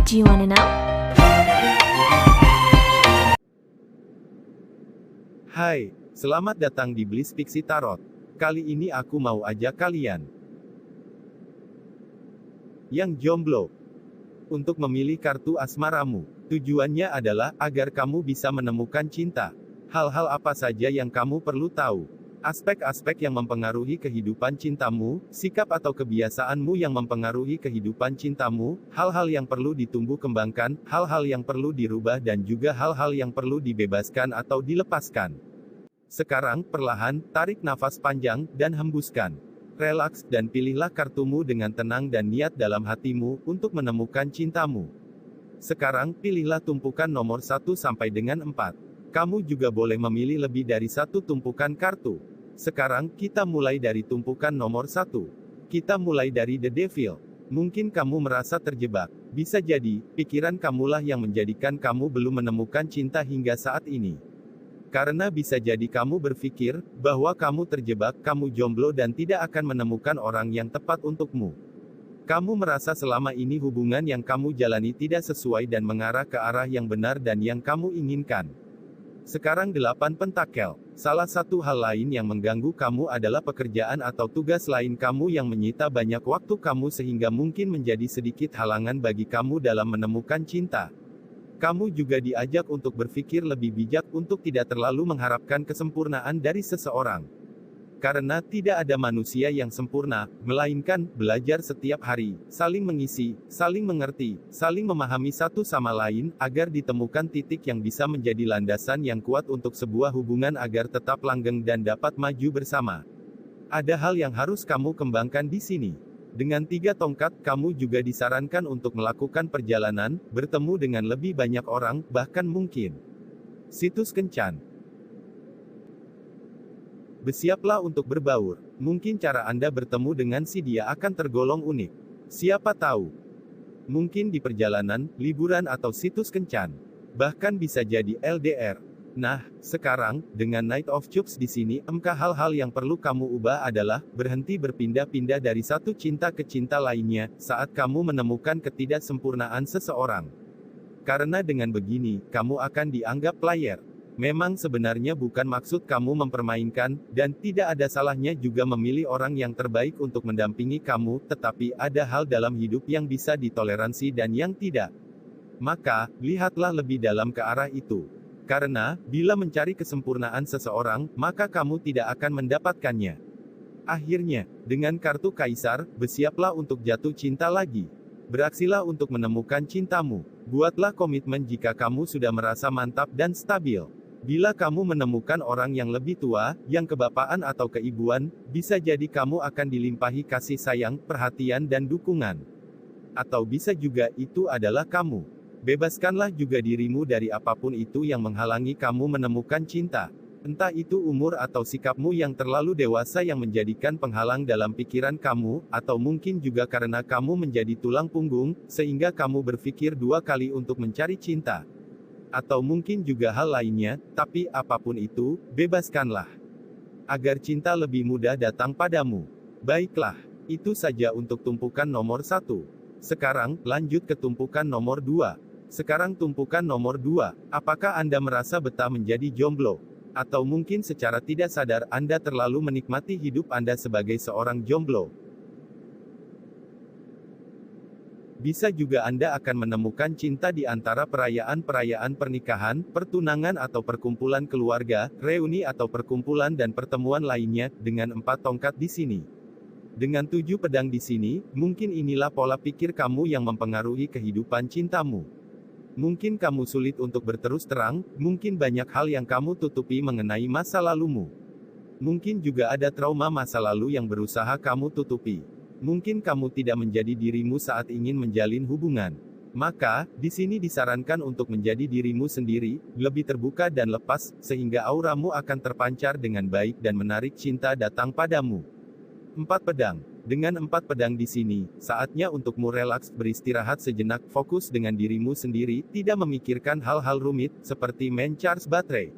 Do you wanna know? Hai, selamat datang di Bliss Pixie Tarot. Kali ini aku mau ajak kalian yang jomblo untuk memilih kartu asmaramu. Tujuannya adalah agar kamu bisa menemukan cinta. Hal-hal apa saja yang kamu perlu tahu? Aspek-aspek yang mempengaruhi kehidupan cintamu, sikap atau kebiasaanmu yang mempengaruhi kehidupan cintamu, hal-hal yang perlu ditumbuh kembangkan, hal-hal yang perlu dirubah dan juga hal-hal yang perlu dibebaskan atau dilepaskan. Sekarang, perlahan, tarik nafas panjang, dan hembuskan. Relaks, dan pilihlah kartumu dengan tenang dan niat dalam hatimu, untuk menemukan cintamu. Sekarang, pilihlah tumpukan nomor 1 sampai dengan 4. Kamu juga boleh memilih lebih dari satu tumpukan kartu. Sekarang, kita mulai dari tumpukan nomor 1. Kita mulai dari The Devil. Mungkin kamu merasa terjebak. Bisa jadi, pikiran kamulah yang menjadikan kamu belum menemukan cinta hingga saat ini. Karena bisa jadi kamu berpikir, bahwa kamu terjebak, kamu jomblo dan tidak akan menemukan orang yang tepat untukmu. Kamu merasa selama ini hubungan yang kamu jalani tidak sesuai dan mengarah ke arah yang benar dan yang kamu inginkan. Sekarang 8 pentakel. Salah satu hal lain yang mengganggu kamu adalah pekerjaan atau tugas lain kamu yang menyita banyak waktu kamu sehingga mungkin menjadi sedikit halangan bagi kamu dalam menemukan cinta. Kamu juga diajak untuk berpikir lebih bijak untuk tidak terlalu mengharapkan kesempurnaan dari seseorang. Karena tidak ada manusia yang sempurna, melainkan belajar setiap hari, saling mengisi, saling mengerti, saling memahami satu sama lain, agar ditemukan titik yang bisa menjadi landasan yang kuat untuk sebuah hubungan agar tetap langgeng dan dapat maju bersama. Ada hal yang harus kamu kembangkan di sini. Dengan 3 tongkat, kamu juga disarankan untuk melakukan perjalanan, bertemu dengan lebih banyak orang, bahkan mungkin situs kencan. Bersiaplah untuk berbaur. Mungkin cara Anda bertemu dengan si dia akan tergolong unik. Siapa tahu? Mungkin di perjalanan, liburan atau situs kencan. Bahkan bisa jadi LDR. Nah, sekarang, dengan Knight of Cups di sini, hal-hal yang perlu kamu ubah adalah, berhenti berpindah-pindah dari satu cinta ke cinta lainnya, saat kamu menemukan ketidaksempurnaan seseorang. Karena dengan begini, kamu akan dianggap player. Memang sebenarnya bukan maksud kamu mempermainkan, dan tidak ada salahnya juga memilih orang yang terbaik untuk mendampingi kamu, tetapi ada hal dalam hidup yang bisa ditoleransi dan yang tidak. Maka, lihatlah lebih dalam ke arah itu. Karena, bila mencari kesempurnaan seseorang, maka kamu tidak akan mendapatkannya. Akhirnya, dengan kartu Kaisar, bersiaplah untuk jatuh cinta lagi. Beraksilah untuk menemukan cintamu. Buatlah komitmen jika kamu sudah merasa mantap dan stabil. Bila kamu menemukan orang yang lebih tua, yang kebapaan atau keibuan, bisa jadi kamu akan dilimpahi kasih sayang, perhatian dan dukungan. Atau bisa juga itu adalah kamu. Bebaskanlah juga dirimu dari apapun itu yang menghalangi kamu menemukan cinta. Entah itu umur atau sikapmu yang terlalu dewasa yang menjadikan penghalang dalam pikiran kamu, atau mungkin juga karena kamu menjadi tulang punggung, sehingga kamu berpikir 2 kali untuk mencari cinta. Atau mungkin juga hal lainnya, tapi apapun itu, bebaskanlah. Agar cinta lebih mudah datang padamu. Baiklah, itu saja untuk tumpukan nomor 1. Sekarang, lanjut ke tumpukan nomor 2. Sekarang tumpukan nomor 2, apakah Anda merasa betah menjadi jomblo? Atau mungkin secara tidak sadar Anda terlalu menikmati hidup Anda sebagai seorang jomblo? Bisa juga Anda akan menemukan cinta di antara perayaan-perayaan pernikahan, pertunangan atau perkumpulan keluarga, reuni atau perkumpulan dan pertemuan lainnya, dengan 4 tongkat di sini. Dengan 7 pedang di sini, mungkin inilah pola pikir kamu yang mempengaruhi kehidupan cintamu. Mungkin kamu sulit untuk berterus terang, mungkin banyak hal yang kamu tutupi mengenai masa lalumu. Mungkin juga ada trauma masa lalu yang berusaha kamu tutupi. Mungkin kamu tidak menjadi dirimu saat ingin menjalin hubungan. Maka, di sini disarankan untuk menjadi dirimu sendiri, lebih terbuka dan lepas, sehingga auramu akan terpancar dengan baik dan menarik cinta datang padamu. 4 pedang. Dengan 4 pedang di sini, saatnya untukmu relaks, beristirahat sejenak, fokus dengan dirimu sendiri, tidak memikirkan hal-hal rumit, seperti men-charge baterai.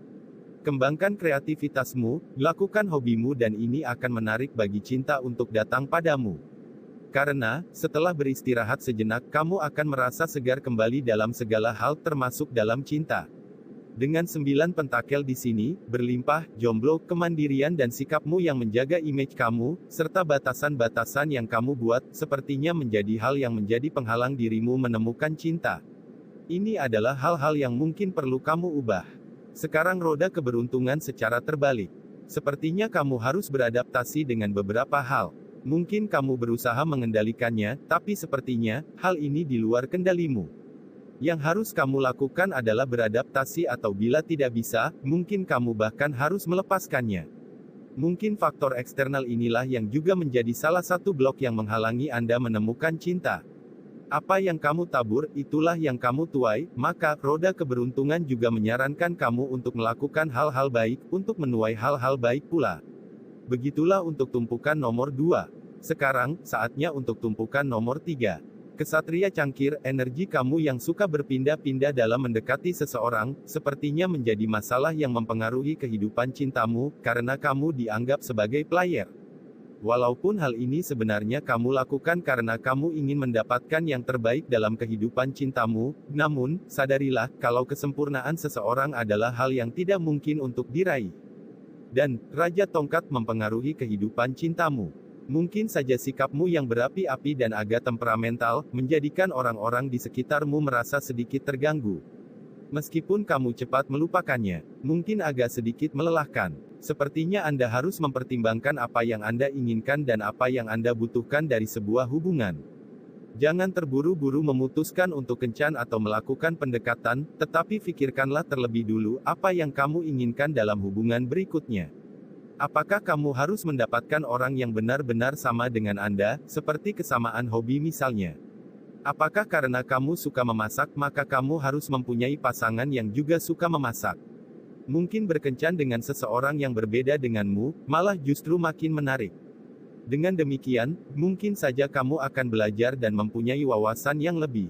Kembangkan kreativitasmu, lakukan hobimu dan ini akan menarik bagi cinta untuk datang padamu. Karena, setelah beristirahat sejenak, kamu akan merasa segar kembali dalam segala hal termasuk dalam cinta. Dengan 9 pentakel di sini, berlimpah, jomblo, kemandirian dan sikapmu yang menjaga image kamu, serta batasan-batasan yang kamu buat, sepertinya menjadi hal yang menjadi penghalang dirimu menemukan cinta. Ini adalah hal-hal yang mungkin perlu kamu ubah. Sekarang roda keberuntungan secara terbalik. Sepertinya kamu harus beradaptasi dengan beberapa hal. Mungkin kamu berusaha mengendalikannya, tapi sepertinya, hal ini di luar kendalimu. Yang harus kamu lakukan adalah beradaptasi atau bila tidak bisa, mungkin kamu bahkan harus melepaskannya. Mungkin faktor eksternal inilah yang juga menjadi salah satu blok yang menghalangi Anda menemukan cinta. Apa yang kamu tabur, itulah yang kamu tuai, maka, roda keberuntungan juga menyarankan kamu untuk melakukan hal-hal baik, untuk menuai hal-hal baik pula. Begitulah untuk tumpukan nomor 2. Sekarang, saatnya untuk tumpukan nomor 3. Kesatria Cangkir, energi kamu yang suka berpindah-pindah dalam mendekati seseorang, sepertinya menjadi masalah yang mempengaruhi kehidupan cintamu, karena kamu dianggap sebagai player. Walaupun hal ini sebenarnya kamu lakukan karena kamu ingin mendapatkan yang terbaik dalam kehidupan cintamu, namun, sadarilah, kalau kesempurnaan seseorang adalah hal yang tidak mungkin untuk diraih. Dan, Raja Tongkat mempengaruhi kehidupan cintamu. Mungkin saja sikapmu yang berapi-api dan agak temperamental, menjadikan orang-orang di sekitarmu merasa sedikit terganggu. Meskipun kamu cepat melupakannya, mungkin agak sedikit melelahkan. Sepertinya Anda harus mempertimbangkan apa yang Anda inginkan dan apa yang Anda butuhkan dari sebuah hubungan. Jangan terburu-buru memutuskan untuk kencan atau melakukan pendekatan, tetapi pikirkanlah terlebih dulu apa yang kamu inginkan dalam hubungan berikutnya. Apakah kamu harus mendapatkan orang yang benar-benar sama dengan Anda, seperti kesamaan hobi misalnya? Apakah karena kamu suka memasak, maka kamu harus mempunyai pasangan yang juga suka memasak? Mungkin berkencan dengan seseorang yang berbeda denganmu, malah justru makin menarik. Dengan demikian, mungkin saja kamu akan belajar dan mempunyai wawasan yang lebih.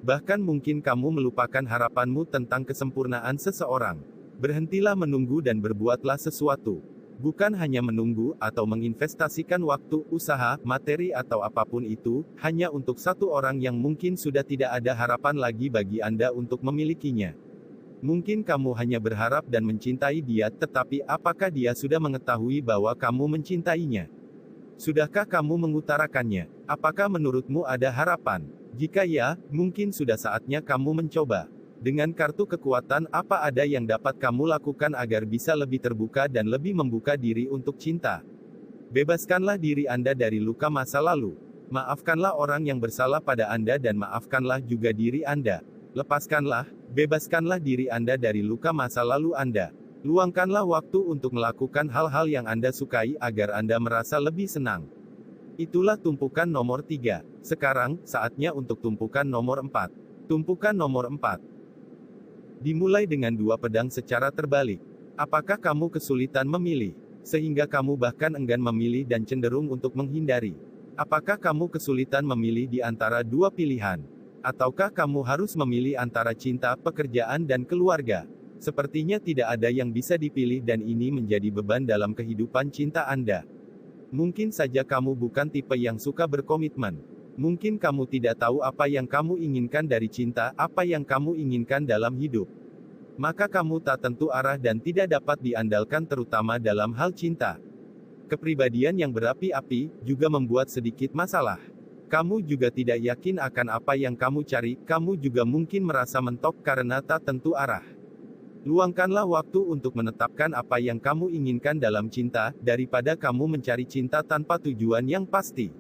Bahkan mungkin kamu melupakan harapanmu tentang kesempurnaan seseorang. Berhentilah menunggu dan berbuatlah sesuatu. Bukan hanya menunggu, atau menginvestasikan waktu, usaha, materi atau apapun itu, hanya untuk satu orang yang mungkin sudah tidak ada harapan lagi bagi Anda untuk memilikinya. Mungkin kamu hanya berharap dan mencintai dia, tetapi apakah dia sudah mengetahui bahwa kamu mencintainya? Sudahkah kamu mengutarakannya? Apakah menurutmu ada harapan? Jika ya, mungkin sudah saatnya kamu mencoba. Dengan kartu kekuatan, apa ada yang dapat kamu lakukan agar bisa lebih terbuka dan lebih membuka diri untuk cinta? Bebaskanlah diri Anda dari luka masa lalu. Maafkanlah orang yang bersalah pada Anda dan maafkanlah juga diri Anda. Lepaskanlah, bebaskanlah diri Anda dari luka masa lalu Anda. Luangkanlah waktu untuk melakukan hal-hal yang Anda sukai agar Anda merasa lebih senang. Itulah tumpukan nomor 3. Sekarang, saatnya untuk tumpukan nomor 4. Tumpukan nomor 4. Dimulai dengan 2 pedang secara terbalik. Apakah kamu kesulitan memilih, sehingga kamu bahkan enggan memilih dan cenderung untuk menghindari? Apakah kamu kesulitan memilih di antara 2 pilihan? Ataukah kamu harus memilih antara cinta, pekerjaan dan keluarga? Sepertinya tidak ada yang bisa dipilih dan ini menjadi beban dalam kehidupan cinta Anda. Mungkin saja kamu bukan tipe yang suka berkomitmen. Mungkin kamu tidak tahu apa yang kamu inginkan dari cinta, apa yang kamu inginkan dalam hidup. Maka kamu tak tentu arah dan tidak dapat diandalkan terutama dalam hal cinta. Kepribadian yang berapi-api, juga membuat sedikit masalah. Kamu juga tidak yakin akan apa yang kamu cari, kamu juga mungkin merasa mentok karena tak tentu arah. Luangkanlah waktu untuk menetapkan apa yang kamu inginkan dalam cinta, daripada kamu mencari cinta tanpa tujuan yang pasti.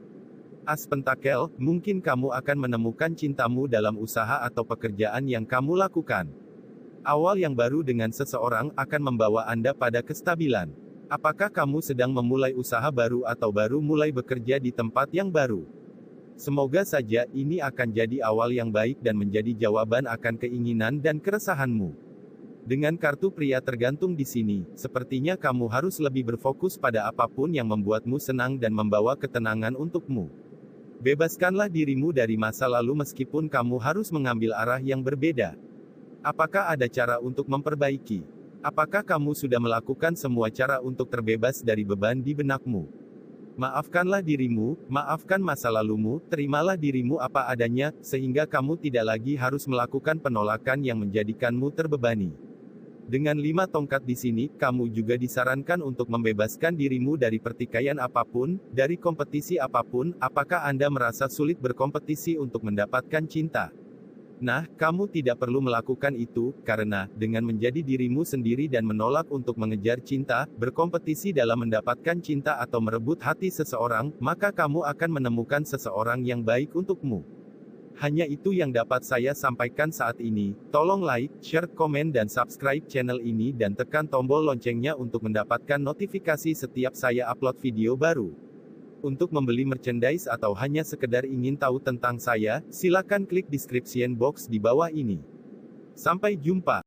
As Pentakel, mungkin kamu akan menemukan cintamu dalam usaha atau pekerjaan yang kamu lakukan. Awal yang baru dengan seseorang akan membawa Anda pada kestabilan. Apakah kamu sedang memulai usaha baru atau baru mulai bekerja di tempat yang baru? Semoga saja ini akan jadi awal yang baik dan menjadi jawaban akan keinginan dan keresahanmu. Dengan kartu pria tergantung di sini, sepertinya kamu harus lebih berfokus pada apapun yang membuatmu senang dan membawa ketenangan untukmu. Bebaskanlah dirimu dari masa lalu meskipun kamu harus mengambil arah yang berbeda. Apakah ada cara untuk memperbaiki? Apakah kamu sudah melakukan semua cara untuk terbebas dari beban di benakmu? Maafkanlah dirimu, maafkan masa lalumu, terimalah dirimu apa adanya, sehingga kamu tidak lagi harus melakukan penolakan yang menjadikanmu terbebani. Dengan 5 tongkat di sini, kamu juga disarankan untuk membebaskan dirimu dari pertikaian apapun, dari kompetisi apapun. Apakah Anda merasa sulit berkompetisi untuk mendapatkan cinta? Nah, kamu tidak perlu melakukan itu, karena, dengan menjadi dirimu sendiri dan menolak untuk mengejar cinta, berkompetisi dalam mendapatkan cinta atau merebut hati seseorang, maka kamu akan menemukan seseorang yang baik untukmu. Hanya itu yang dapat saya sampaikan saat ini. Tolong like, share, komen dan subscribe channel ini dan tekan tombol loncengnya untuk mendapatkan notifikasi setiap saya upload video baru. Untuk membeli merchandise atau hanya sekedar ingin tahu tentang saya, silakan klik description box di bawah ini. Sampai jumpa.